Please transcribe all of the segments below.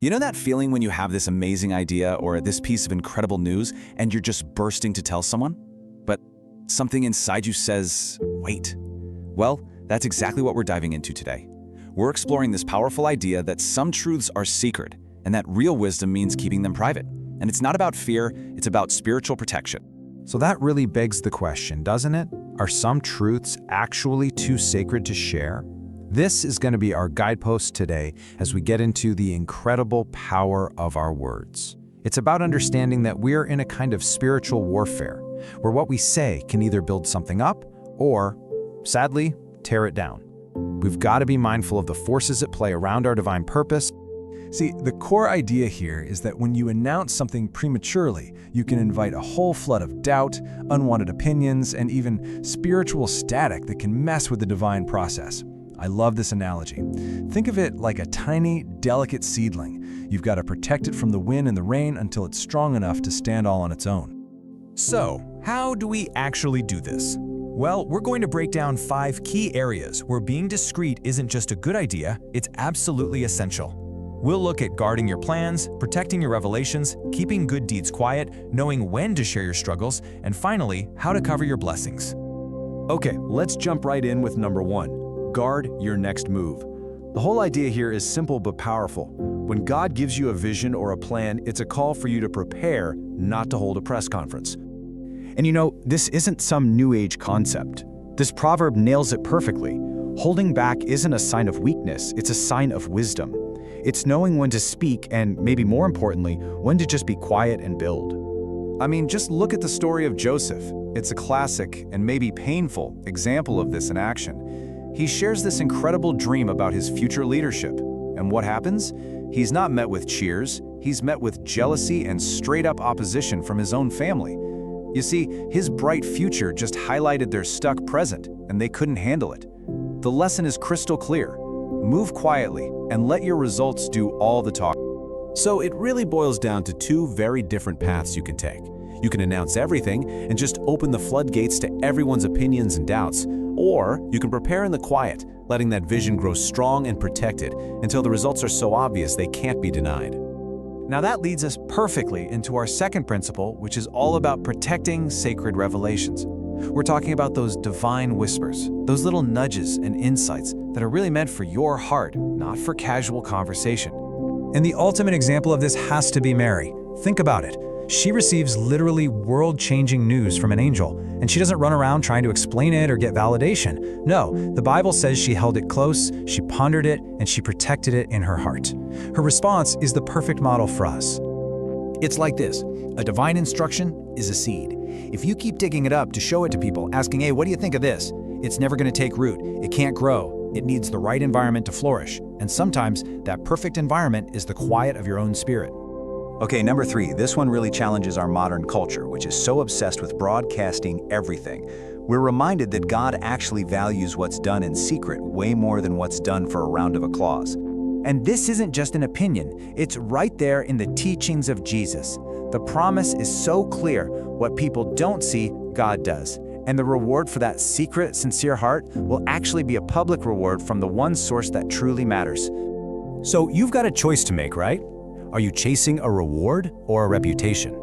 You know that feeling when you have this amazing idea or this piece of incredible news and you're just bursting to tell someone? But something inside you says, wait. Well, that's exactly what we're diving into today. We're exploring this powerful idea that some truths are secret and that real wisdom means keeping them private. And it's not about fear, it's about spiritual protection. So that really begs the question, doesn't it? Are some truths actually too sacred to share? This is going to be our guidepost today as we get into the incredible power of our words. It's about understanding that we're in a kind of spiritual warfare, where what we say can either build something up or, sadly, tear it down. We've got to be mindful of the forces at play around our divine purpose. See, the core idea here is that when you announce something prematurely, you can invite a whole flood of doubt, unwanted opinions, and even spiritual static that can mess with the divine process. I love this analogy. Think of it like a tiny, delicate seedling. You've got to protect it from the wind and the rain until it's strong enough to stand all on its own. So, how do we actually do this? Well, we're going to break down 5 key areas where being discreet isn't just a good idea, it's absolutely essential. We'll look at guarding your plans, protecting your revelations, keeping good deeds quiet, knowing when to share your struggles, and finally, how to cover your blessings. Okay, let's jump right in with number 1. Guard your next move. The whole idea here is simple but powerful. When God gives you a vision or a plan, it's a call for you to prepare, not to hold a press conference. And you know, this isn't some new age concept. This proverb nails it perfectly. Holding back isn't a sign of weakness, it's a sign of wisdom. It's knowing when to speak and, maybe more importantly, when to just be quiet and build. I mean, just look at the story of Joseph. It's a classic and maybe painful example of this in action. He shares this incredible dream about his future leadership. And what happens? He's not met with cheers, he's met with jealousy and straight-up opposition from his own family. You see, his bright future just highlighted their stuck present, and they couldn't handle it. The lesson is crystal clear. Move quietly and let your results do all the talking. So it really boils down to 2 very different paths you can take. You can announce everything and just open the floodgates to everyone's opinions and doubts, or you can prepare in the quiet, letting that vision grow strong and protected until the results are so obvious they can't be denied. Now that leads us perfectly into our second principle, which is all about protecting sacred revelations. We're talking about those divine whispers, those little nudges and insights that are really meant for your heart, not for casual conversation. And the ultimate example of this has to be Mary. Think about it. She receives literally world-changing news from an angel, and she doesn't run around trying to explain it or get validation. No, the Bible says she held it close, she pondered it, and she protected it in her heart. Her response is the perfect model for us. It's like this. A divine instruction is a seed. If you keep digging it up to show it to people, asking, hey, what do you think of this? It's never going to take root. It can't grow. It needs the right environment to flourish. And sometimes that perfect environment is the quiet of your own spirit. Okay, number 3, this one really challenges our modern culture, which is so obsessed with broadcasting everything. We're reminded that God actually values what's done in secret way more than what's done for a round of applause. And this isn't just an opinion. It's right there in the teachings of Jesus. The promise is so clear. What people don't see, God does. And the reward for that secret, sincere heart will actually be a public reward from the one source that truly matters. So you've got a choice to make, right? Are you chasing a reward or a reputation?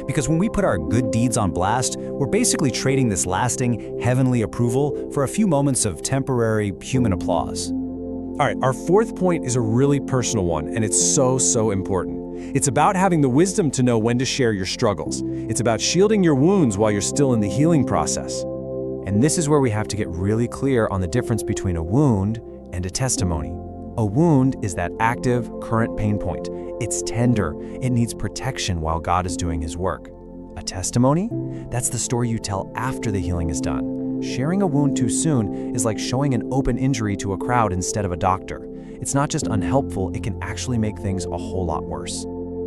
Because when we put our good deeds on blast, we're basically trading this lasting, heavenly approval for a few moments of temporary human applause. All right, our 4th point is a really personal one, and it's so important. It's about having the wisdom to know when to share your struggles. It's about shielding your wounds while you're still in the healing process. And this is where we have to get really clear on the difference between a wound and a testimony. A wound is that active, current pain point. It's tender. It needs protection while God is doing His work. A testimony? That's the story you tell after the healing is done. Sharing a wound too soon is like showing an open injury to a crowd instead of a doctor. It's not just unhelpful, it can actually make things a whole lot worse.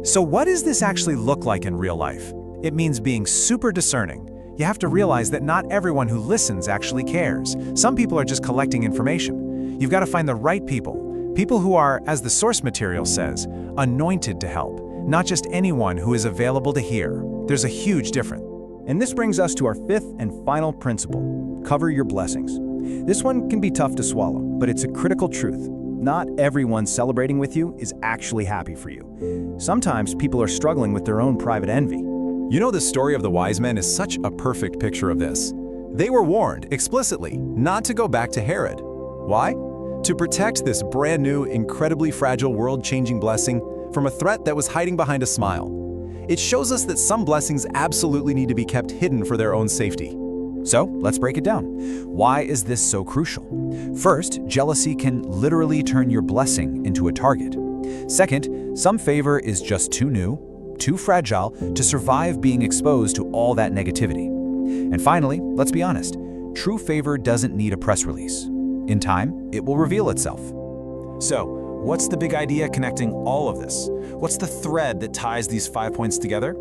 So what does this actually look like in real life? It means being super discerning. You have to realize that not everyone who listens actually cares. Some people are just collecting information. You've got to find the right people. People who are, as the source material says, anointed to help, not just anyone who is available to hear. There's a huge difference. And this brings us to our 5th and final principle: cover your blessings. This one can be tough to swallow, but it's a critical truth. not everyone celebrating with you is actually happy for you. Sometimes people are struggling with their own private envy. You know, the story of the wise men is such a perfect picture of this. They were warned explicitly not to go back to Herod. Why? To protect this brand new, incredibly fragile, world-changing blessing from a threat that was hiding behind a smile. It shows us that some blessings absolutely need to be kept hidden for their own safety. So let's break it down. Why is this so crucial? First, jealousy can literally turn your blessing into a target. Second, some favor is just too new, too fragile to survive being exposed to all that negativity. And finally, let's be honest, true favor doesn't need a press release. In time, it will reveal itself. So, what's the big idea connecting all of this? What's the thread that ties these 5 points together?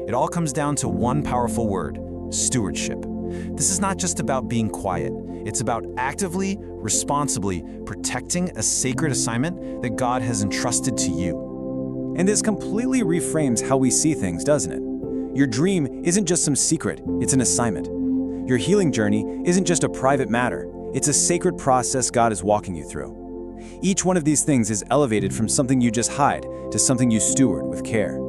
It all comes down to one powerful word: stewardship. This is not just about being quiet. It's about actively, responsibly protecting a sacred assignment that God has entrusted to you. And this completely reframes how we see things, doesn't it? Your dream isn't just some secret, it's an assignment. Your healing journey isn't just a private matter, it's a sacred process God is walking you through. Each one of these things is elevated from something you just hide to something you steward with care.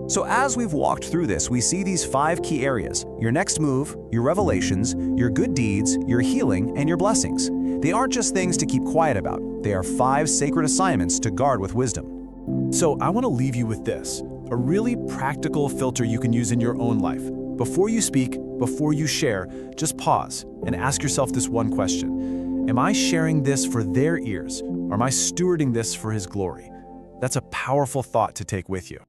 So as we've walked through this, we see these 5 key areas: your next move, your revelations, your good deeds, your healing, and your blessings. They aren't just things to keep quiet about. They are 5 sacred assignments to guard with wisdom. So I want to leave you with this, a really practical filter you can use in your own life. Before you speak, before you share, just pause and ask yourself this one question. Am I sharing this for their ears, or am I stewarding this for His glory? That's a powerful thought to take with you.